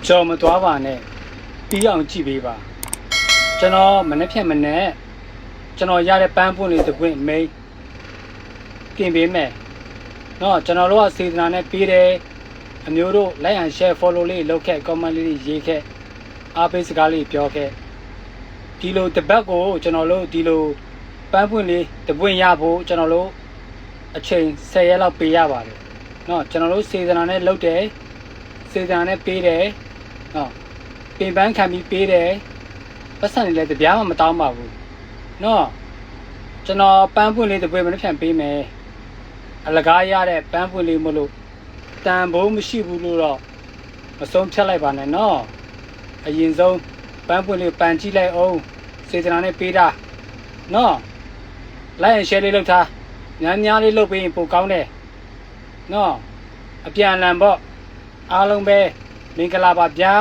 ကြော်မသွားပါနဲ့ပြီးအောင်ကြည့်ပေးပါကျွန်တော်မနှက်ဖြတ်မနဲ့ကျွန်တော်ရတဲ့ပန်းပွင့်လေးတစ်ပွင့်မိတ်ပြင်ပေးမယ်နော်ကျွန်တော်တို့ကစေတနာနဲ့ပေးတယ်အမျိုးတို့ like and share follow လေးလုပ်ခဲ့ comment လေးရေးခဲ့အားပေးစကားလေးပြောခဲ့ဒီလိုတပတ်ကိုကျွန်တော်တို့ဒီလိုပန်းပွင့်လေးတစ်ပွင့်ရဖို့ကျွန်တော်တို့အချိန်10ရက်လောက်ပေးရပါတယ်နော်ကျွန်တော်တို့စေတနာနဲ့လုပ်တယ်စေတနာနဲ့ပေးတယ်နော်ပင်ပန်းခံပြီးပေးတယ်ပတ်စံနေလဲတပြားမှမတောင်းပါဘူးနော်ကျွန်တော်ပန်းပွင့်လေးတစ်ပွင့်မနှက်ဖြန်ပေးမယ်အလကားရတဲ့ပန်းပွင့်လေးမလို့တန်ဖိုးမရှိဘူးလို့တော့မဆုံးဖြတ်လိုက်ပါနဲ့နော်အရင်ဆုံးပန်းပွင့်လေးပန်ကြည့်လိုက်အောင်စေတနာနဲ့ပေးတာနော်လိုက်ရင် share လေးလုပ်ထားများလေးလုပ်ပေးရင်ပိုကောင်းတယ်နော်အပြန်အလှန်ပေါ့အားလုံးပဲမင်္ဂလာပါဗျာ